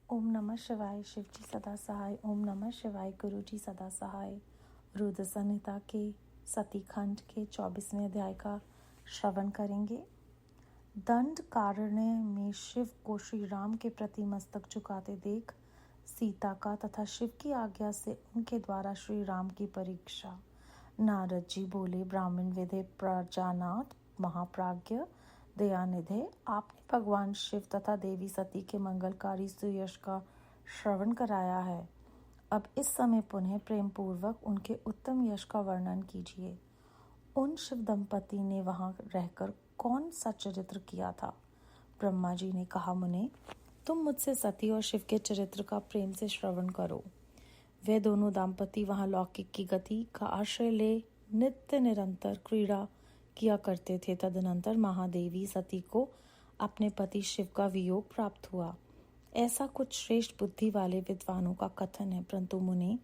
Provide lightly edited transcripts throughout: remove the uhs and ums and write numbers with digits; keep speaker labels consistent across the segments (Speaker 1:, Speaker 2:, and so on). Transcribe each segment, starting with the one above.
Speaker 1: ओम नमः शिवाय। शिव जी सदा सहाय। ओम नमः शिवाय। गुरु जी सदा सहाय। रुद्र संहिता के सती खंड के 24वें अध्याय का श्रवण करेंगे। दंड कारण्य में शिव को श्री राम के प्रति मस्तक झुकाते देख सीता का तथा शिव की आज्ञा से उनके द्वारा श्री राम की परीक्षा। नारद जी बोले, ब्राह्मण विदे प्रजानाथ महाप्राज्ञ दयानिधे, आपने भगवान शिव तथा देवी सती के मंगलकारी सुयश का श्रवण कराया है। अब इस समय पुनः प्रेम पूर्वक उनके उत्तम यश का वर्णन कीजिए। उन शिव दंपति ने वहां रहकर कौन सा चरित्र किया था? ब्रह्मा जी ने कहा, मुने, तुम मुझसे सती और शिव के चरित्र का प्रेम से श्रवण करो। वे दोनों दाम्पति वहां लौकिक की गति का आश्रय ले नित्य निरंतर क्रीड़ा किया करते थे। तदनंतर महादेवी सती को अपने पति शिव का वियोग प्राप्त हुआ, ऐसा कुछ श्रेष्ठ बुद्धि वाले विद्वानों का कथन है। परंतु मुनि,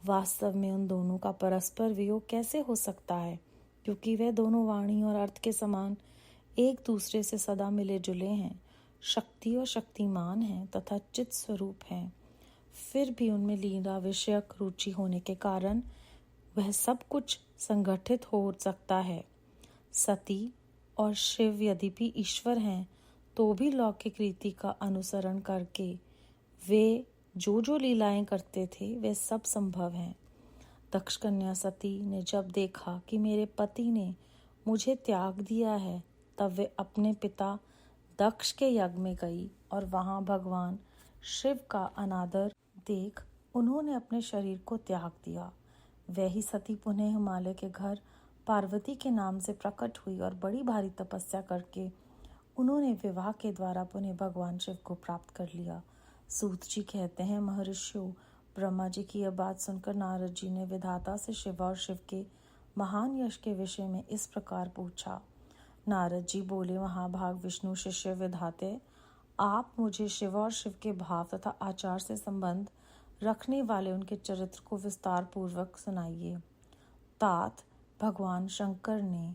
Speaker 1: वास्तव में उन दोनों का परस्पर वियोग कैसे हो सकता है? क्योंकि वे दोनों वाणी और अर्थ के समान एक दूसरे से सदा मिले जुले हैं, शक्ति और शक्तिमान हैं तथा चित स्वरूप हैं। फिर भी उनमें लीला विषयक रुचि होने के कारण वह सब कुछ संगठित हो सकता है। सती और शिव यद्यपि ईश्वर हैं, तो भी लौकिक रीति का अनुसरण करके वे जो लीलाएं करते थे वे सब संभव हैं। दक्ष कन्या सती ने जब देखा कि मेरे पति ने मुझे त्याग दिया है, तब वे अपने पिता दक्ष के यज्ञ में गई और वहां भगवान शिव का अनादर देख उन्होंने अपने शरीर को त्याग दिया। वही सती पुनः हिमालय के घर पार्वती के नाम से प्रकट हुई और बड़ी भारी तपस्या करके उन्होंने विवाह के द्वारा पुनः भगवान शिव को प्राप्त कर लिया। सूत जी कहते हैं, महर्षियों, ब्रह्मा जी की यह बात सुनकर नारद जी ने विधाता से शिव और शिव के महान यश के विषय में इस प्रकार पूछा। नारद जी बोले, महाभाग विष्णु शिष्य विधाते, आप मुझे शिव और शिव के भाव तथा आचार से संबंध रखने वाले उनके चरित्र को विस्तार पूर्वक सुनाइए। तात भगवान शंकर ने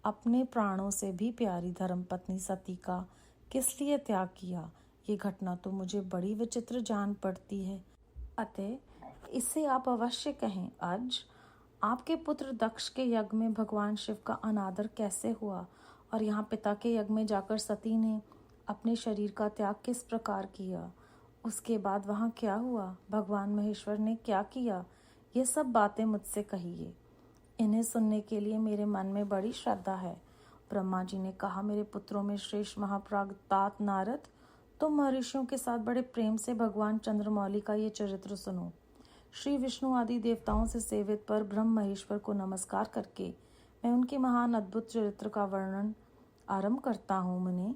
Speaker 1: अपने प्राणों से भी प्यारी धर्मपत्नी सती का किस लिए त्याग किया? ये घटना तो मुझे बड़ी विचित्र जान पड़ती है, अतः इसे आप अवश्य कहें। आज आपके पुत्र दक्ष के यज्ञ में भगवान शिव का अनादर कैसे हुआ, और यहाँ पिता के यज्ञ में जाकर सती ने अपने शरीर का त्याग किस प्रकार किया? उसके बाद वहाँ क्या हुआ? भगवान महेश्वर ने क्या किया? ये सब बातें मुझसे कहिए। इन्हें सुनने के लिए मेरे मन में बड़ी श्रद्धा है। ब्रह्मा जी ने कहा, मेरे पुत्रों में श्रेष्ठ महाप्राज्ञ तात नारद, तुम महर्षियों के साथ बड़े प्रेम से भगवान चंद्रमौली का ये चरित्र सुनो। श्री विष्णु आदि देवताओं से सेवित पर ब्रह्म महेश्वर को नमस्कार करके मैं उनके महान अद्भुत चरित्र का वर्णन आरंभ करता हूँ। मुने,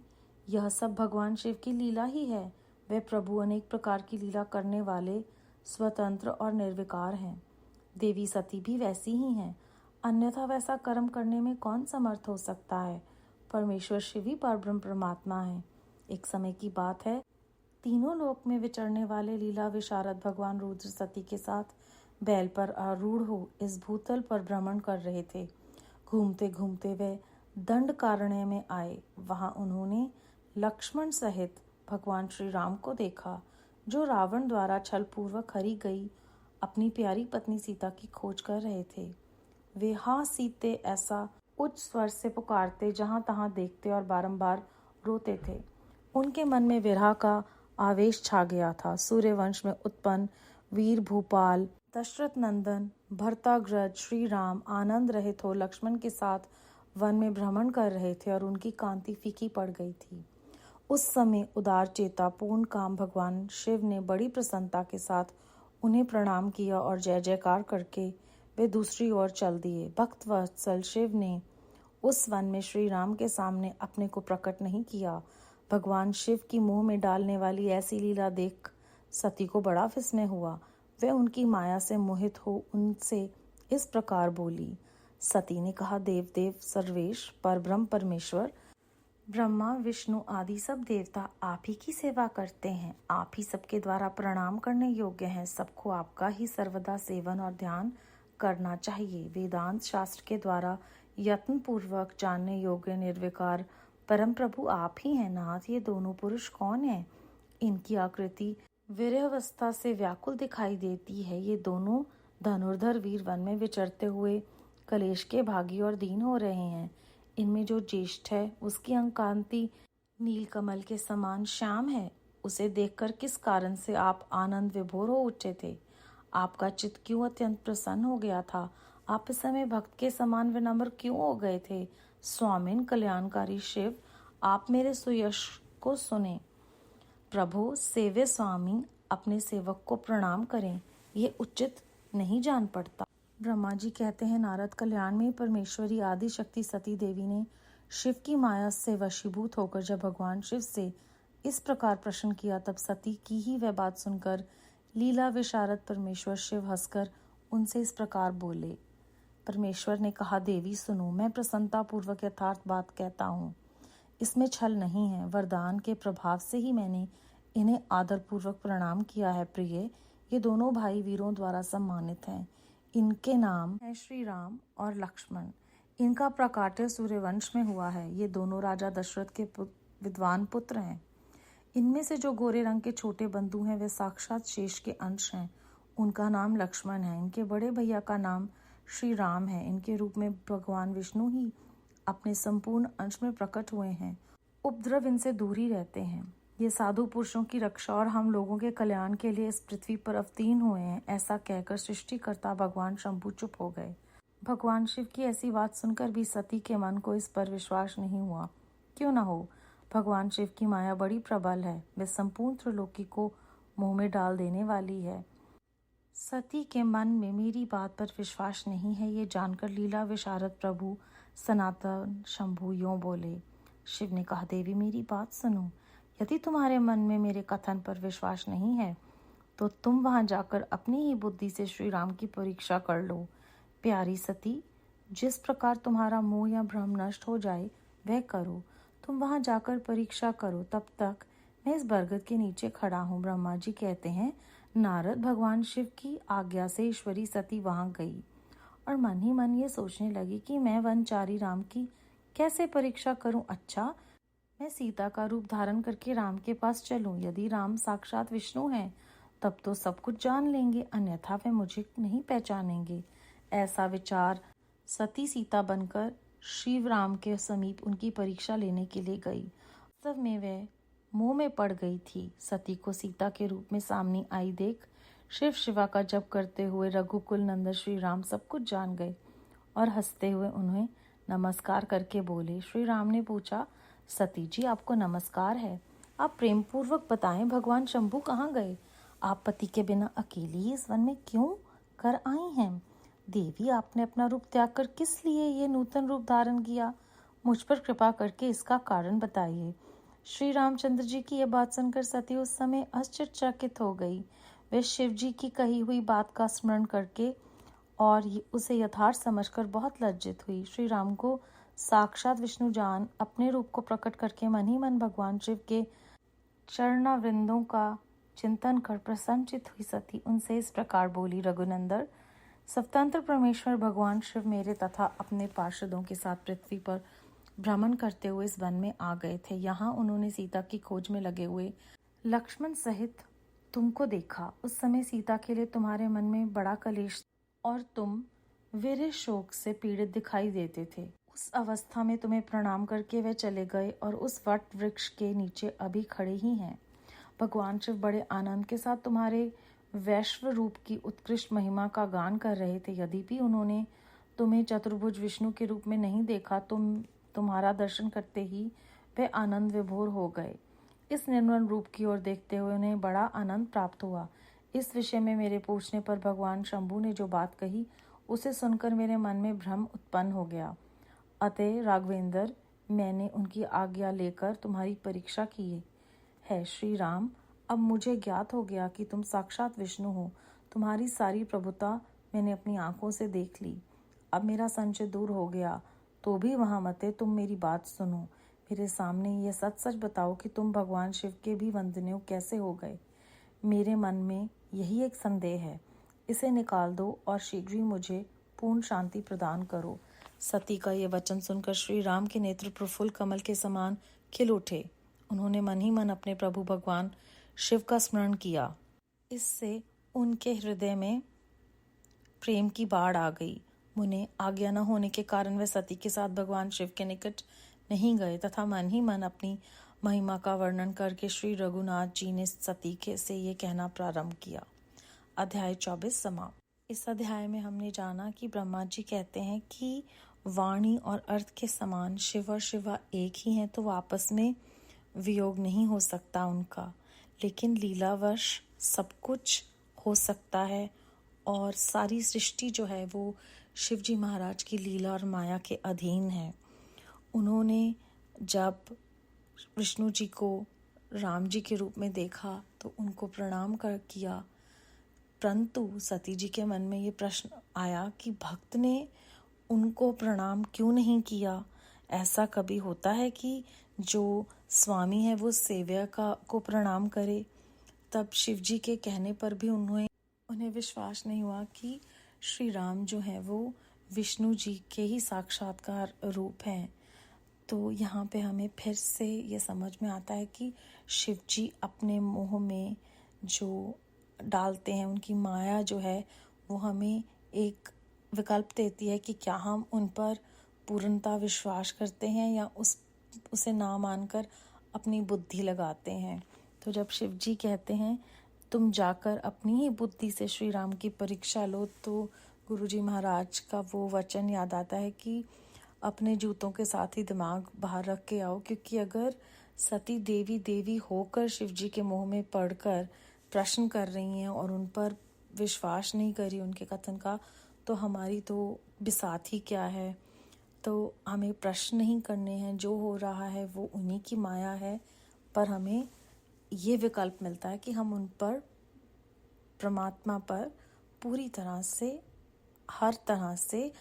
Speaker 1: यह सब भगवान शिव की लीला ही है। वे प्रभु अनेक प्रकार की लीला करने वाले, स्वतंत्र और निर्विकार हैं। देवी सती भी वैसी ही हैं, अन्यथा वैसा कर्म करने में कौन समर्थ हो सकता है? परमेश्वर शिव ही परब्रह्म परमात्मा है। एक समय की बात है, तीनों लोक में विचरने वाले लीला विशारद भगवान रुद्र सती के साथ बैल पर आरूढ़ हो इस भूतल पर भ्रमण कर रहे थे। घूमते घूमते वे दंडकारण्य में आए। वहां उन्होंने लक्ष्मण सहित भगवान श्री राम को देखा, जो रावण द्वारा छलपूर्वक हरी गई अपनी प्यारी पत्नी सीता की खोज कर रहे थे। वे हाँ सीते ऐसा उच्च स्वर से पुकारते जहां तहां देखते और बारंबार रोते थे। उनके मन में विरह का आवेश छा गया था। सूर्यवंश में उत्पन्न वीर भूपाल दशरथ नंदन भरताग्रज श्री राम आनंद रहित हो लक्ष्मण के साथ वन में भ्रमण कर रहे थे और उनकी कांति फीकी पड़ गई थी। उस समय उदार चेता पूर्ण काम भगवान शिव ने बड़ी प्रसन्नता के साथ उन्हें प्रणाम किया और जय जयकार करके वे दूसरी ओर चल दिए। भक्त वत्सल शिव ने उस वन में श्री राम के सामने अपने को प्रकट नहीं किया। भगवान शिव की मुंह में डालने वाली ऐसी लीला देख सती को बड़ा विस्मय हुआ। वे उनकी माया से मोहित हो उनसे इस प्रकार बोली। सती ने कहा, देव देव सर्वेश परब्रह्म परमेश्वर ब्रह्मा विष्णु आदि सब देवता आप ही की सेवा करते हैं। आप ही सबके द्वारा प्रणाम करने योग्य हैं। सबको आपका ही सर्वदा सेवन और ध्यान करना चाहिए। वेदांत शास्त्र के द्वारा यत्न पूर्वक जानने योग्य निर्विकार परम प्रभु आप ही हैं। नाथ, ये दोनों पुरुष कौन हैं? इनकी आकृति विरहावस्था से व्याकुल दिखाई देती है। ये दोनों धनुर्धर वीर वन में विचरते हुए कलेश के भागी और दीन हो रहे हैं। इनमें जो ज्येष्ठ है उसकी अंग कांति नीलकमल के समान श्याम है। उसे देखकर किस कारण से आप आनंद विभोर हो उठे थे? आपका चित्त क्यों अत्यंत प्रसन्न हो गया था? आप इस समय भक्त के समान विनम्र क्यों हो गए थे? स्वामिन कल्याणकारी शिव, आप मेरे सुयश को सुने। प्रभु सेव्य स्वामी अपने सेवक को प्रणाम करें, ये उचित नहीं जान पड़ता। ब्रह्मा जी कहते हैं, नारद, कल्याण में परमेश्वरी आदि शक्ति सती देवी ने शिव की माया से वशीभूत होकर जब भगवान शिव से इस प्रकार प्रश्न किया, तब सती की ही वह बात सुनकर लीला विशारद परमेश्वर शिव हंसकर उनसे इस प्रकार बोले। परमेश्वर ने कहा, देवी सुनो, मैं प्रसन्नता पूर्वक यथार्थ बात कहता हूँ, इसमें छल नहीं है। वरदान के प्रभाव से ही मैंने इन्हें आदरपूर्वक प्रणाम किया है। प्रिय, ये दोनों भाई वीरों द्वारा सम्मानित हैं। इनके नाम है श्री राम और लक्ष्मण। इनका प्राकट्य सूर्यवंश में हुआ है। ये दोनों राजा दशरथ के विद्वान पुत्र हैं। इनमें से जो गोरे रंग के छोटे बंधु हैं वे साक्षात शेष के अंश हैं। उनका नाम लक्ष्मण है। इनके बड़े भैया का नाम श्री राम है। इनके रूप में भगवान विष्णु ही अपने संपूर्ण अंश में प्रकट हुए हैं। उपद्रव इनसे दूर ही रहते हैं। ये साधु पुरुषों की रक्षा और हम लोगों के कल्याण के लिए इस पृथ्वी पर अवतीर्ण हुए हैं, ऐसा कहकर सृष्टिकर्ता भगवान शंभु चुप हो गए। भगवान शिव की ऐसी बात सुनकर भी सती के मन को इस पर विश्वास नहीं हुआ। क्यों न हो, भगवान शिव की माया बड़ी प्रबल है। वे संपूर्ण त्रिलोकी को मुंह में डाल देने वाली है। सती के मन में मेरी बात पर विश्वास नहीं है, ये जानकर लीला विशारद प्रभु सनातन शंभु यों बोले। शिव ने कहा, देवी मेरी बात सुनो। यदि तुम्हारे मन में मेरे कथन पर विश्वास नहीं है तो तुम वहां जाकर अपनी ही बुद्धि से श्री राम की परीक्षा कर लो। प्यारी सती, जिस प्रकार तुम्हारा मोह या भ्रम नष्ट हो जाए वह करो। तुम वहां जाकर परीक्षा करो। तब तक मैं इस बरगद के नीचे खड़ा हूँ। ब्रह्मा जी कहते हैं, नारद भगवान शिव की आज्ञा से ईश्वरी सती वहां गई और मन ही मन ये सोचने लगी कि मैं वनचारी राम की कैसे परीक्षा करूं। अच्छा, मैं सीता का रूप धारण करके राम के पास चलूं। यदि राम साक्षात विष्णु हैं तब तो सब कुछ जान लेंगे, अन्यथा वे मुझे नहीं पहचानेंगे। ऐसा विचार सती सीता बनकर शिव राम के समीप उनकी परीक्षा लेने के लिए गई। वास्तव में वह मोह में पड़ गई थी। सती को सीता के रूप में सामने आई देख शिव शिवा का जप करते हुए रघुकुल नंदन श्री राम सब कुछ जान गए और हंसते हुए उन्हें नमस्कार करके बोले। श्री राम ने पूछा, सती जी आपको नमस्कार है। आप प्रेम पूर्वक बताएं, भगवान शंभु कहाँ गए? आप पति के बिना अकेली ही इस वन में क्यों कर आई हैं? देवी, आपने अपना रूप त्याग कर किस लिए ये नूतन रूप धारण किया? मुझ पर कृपा करके इसका कारण बताइए। श्री रामचंद्र जी की यह बात सुनकर सती उस समय आश्चर्यचकित हो गई। वे शिव जी की कही हुई बात का स्मरण करके और उसे यथार्थ समझकर बहुत लज्जित हुई। श्री राम को साक्षात विष्णु जान अपने रूप को प्रकट करके मन ही मन भगवान शिव के चरणावृंदों का चिंतन कर प्रसन्नचित हुई सती उनसे इस प्रकार बोली। रघुनंदन, स्वतंत्र परमेश्वर भगवान शिव मेरे तथा अपने पार्षदों के साथ पृथ्वी पर भ्रमण करते हुए इस वन में आ गए थे। यहाँ उन्होंने सीता की खोज में लगे हुए लक्ष्मण सहित तुमको देखा। उस समय सीता के लिए तुम्हारे मन में बड़ा कलेश और तुम विरह शोक से पीड़ित दिखाई देते थे। उस अवस्था में तुम्हें प्रणाम करके वे चले गए और उस वट वृक्ष के नीचे अभी खड़े ही हैं। भगवान शिव बड़े आनंद के साथ तुम्हारे वैश्व रूप की उत्कृष्ट महिमा का गान कर रहे थे। यद्यपि उन्होंने तुम्हें चतुर्भुज विष्णु के रूप में नहीं देखा, तुम्हारा दर्शन करते ही वे आनंद विभोर हो गए। इस निर्मल रूप की ओर देखते हुए उन्हें बड़ा आनंद प्राप्त हुआ। इस विषय में मेरे पूछने पर भगवान शंभु ने जो बात कही उसे सुनकर मेरे मन में भ्रम उत्पन्न हो गया। अतः राघवेंद्र, मैंने उनकी आज्ञा लेकर तुम्हारी परीक्षा की है। श्री राम, अब मुझे ज्ञात हो गया कि तुम साक्षात विष्णु हो। तुम्हारी सारी प्रभुता मैंने अपनी आंखों से देख ली। अब मेरा संशय दूर हो गया। तो भी वहां मते, तुम मेरी बात सुनो। मेरे सामने ये सच सच बताओ कि तुम भगवान शिव के भी वंदनीय कैसे हो गए। मेरे मन में यही एक संदेह है, इसे निकाल दो और शीघ्र ही मुझे पूर्ण शांति प्रदान करो। सती का ये वचन सुनकर श्री राम के नेत्र प्रफुल्ल कमल के समान खिल उठे। उन्होंने मन ही मन अपने प्रभु भगवान शिव का स्मरण किया। इससे उनके हृदय में प्रेम की बाढ़ आ गई। उन्हें आज्ञा न होने के कारण वे सती के साथ भगवान शिव के निकट नहीं गए तथा मन ही मन अपनी महिमा का वर्णन करके श्री रघुनाथ जी ने सती के से ये कहना प्रारंभ किया। अध्याय 24 समाप्त। इस अध्याय में हमने जाना कि ब्रह्मा जी कहते हैं कि वाणी और अर्थ के समान शिव और शिवा एक ही हैं, तो आपस में वियोग नहीं हो सकता उनका, लेकिन लीलावश सब कुछ हो सकता है और सारी सृष्टि जो है वो शिव जी महाराज की लीला और माया के अधीन है। उन्होंने जब विष्णु जी को राम जी के रूप में देखा तो उनको प्रणाम किया, परंतु सती जी के मन में ये प्रश्न आया कि भक्त ने उनको प्रणाम क्यों नहीं किया। ऐसा कभी होता है कि जो स्वामी है वो सेवक को प्रणाम करे। तब शिव जी के कहने पर भी उन्हें विश्वास नहीं हुआ कि श्री राम जो है वो विष्णु जी के ही साक्षात्कार रूप हैं। तो यहाँ पे हमें फिर से ये समझ में आता है कि शिव जी अपने मोह में जो डालते हैं, उनकी माया जो है वो हमें एक विकल्प देती है कि क्या हम उन पर पूर्णतः विश्वास करते हैं या उसे ना मानकर अपनी बुद्धि लगाते हैं। तो जब शिव जी कहते हैं तुम जाकर अपनी ही बुद्धि से श्री राम की परीक्षा लो, तो गुरुजी महाराज का वो वचन याद आता है कि अपने जूतों के साथ ही दिमाग बाहर रख के आओ, क्योंकि अगर सती देवी देवी होकर शिव जी के मोह में पड़कर प्रश्न कर रही हैं और उन पर विश्वास नहीं करी उनके कथन का, तो हमारी तो बिसात ही क्या है। तो हमें प्रश्न नहीं करने हैं, जो हो रहा है वो उन्हीं की माया है, पर हमें ये विकल्प मिलता है कि हम उन पर, परमात्मा पर पूरी तरह से, हर तरह से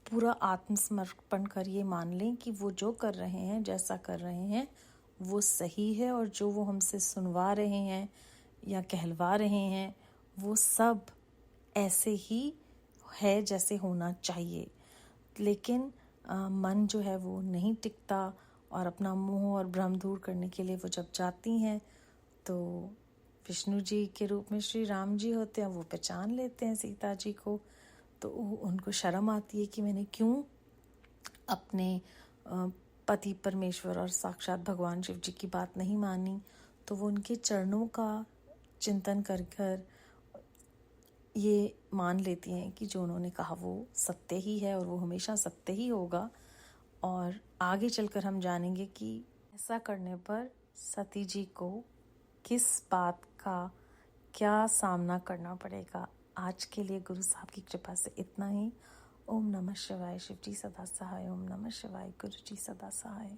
Speaker 1: पूरा आत्मसमर्पण कर ये मान लें कि वो जो कर रहे हैं, जैसा कर रहे हैं वो सही है, और जो वो हमसे सुनवा रहे हैं या कहलवा रहे हैं वो सब ऐसे ही है जैसे होना चाहिए। लेकिन मन जो है वो नहीं टिकता और अपना मोह और भ्रम दूर करने के लिए वो जब जाती हैं तो विष्णु जी के रूप में श्री राम जी होते हैं, वो पहचान लेते हैं सीता जी को। तो उनको शर्म आती है कि मैंने क्यों अपने पति परमेश्वर और साक्षात भगवान शिव जी की बात नहीं मानी। तो वो उनके चरणों का चिंतन कर कर ये मान लेती हैं कि जो उन्होंने कहा वो सत्य ही है और वो हमेशा सत्य ही होगा। और आगे चलकर हम जानेंगे कि ऐसा करने पर सती जी को किस बात का क्या सामना करना पड़ेगा। आज के लिए गुरु साहब की कृपा से इतना ही। ओम नमः शिवाय। शिव जी सदा सहाय। ओम नमः शिवाय। गुरु जी सदा सहाय।